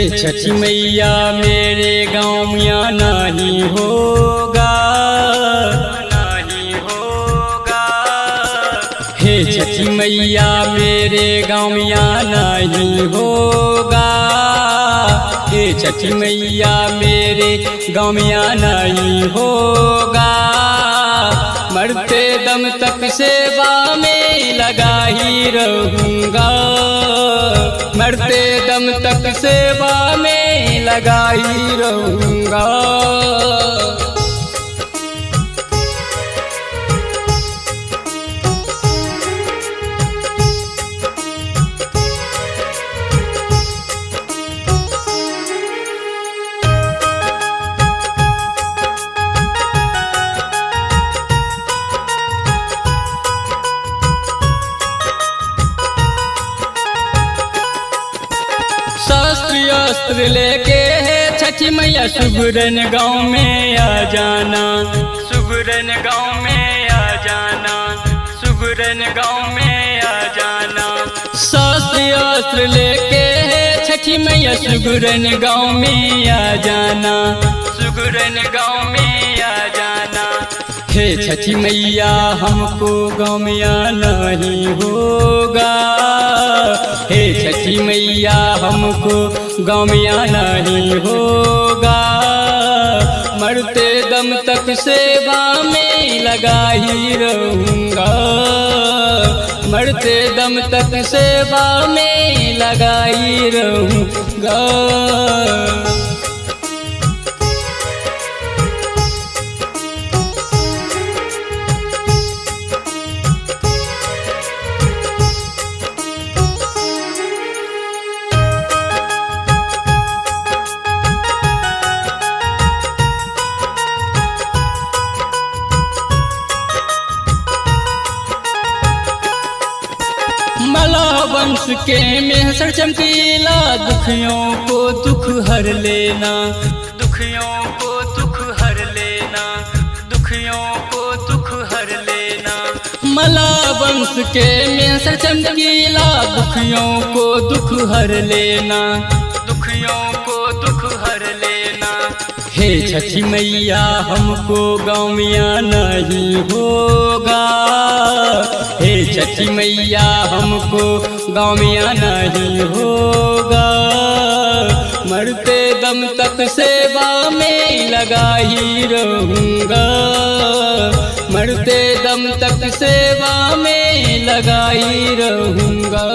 छठी मैया मेरे गाँव में नहीं होगा, नहीं होगा। हे छठी मैया मेरे गाँव में नहीं होगा, हे छठी मैया मेरे गाँव में नहीं होगा। मरते दम तक सेवा में लगा ही रहूँगा, मरते दम तक सेवा में लगा ही रहूँगा। अस्त्र लेके है छठी मैया सुगुरन गाँव में आ जाना, सुगुरन गाँव में आ जाना, सुगुरन गाँव में आ जाना। अस्त्र लेके है छठी मैया सुगुरन गाँव में आ जाना, सुगुरन गाँव में आ जाना। हे छठी मैया हमको गाँव में नहीं होगा, हे छठी मैया हमको गाँव में नहीं होगा। मरते दम तक सेवा में लगा ही रहूँगा, मरते दम तक सेवा में लगा ही रहूँगा। वंश के मेहसर चमकीला दुखियों को दुख हर लेना, दुखियों को दुख हर लेना, दुखियों को दुख हर लेना। मला वंश के मेहसर चमकीला दुखियों को दुख हर लेना, दुखियों को दुख हर लेना। हे छठी मैया हमको गाँव में नहीं होगा, हे छठी मैया हमको गाँव में नहीं होगा। मरते दम तक सेवा में लगा ही रहूँगा, मरते दम तक सेवा में लगा ही रहूँगा।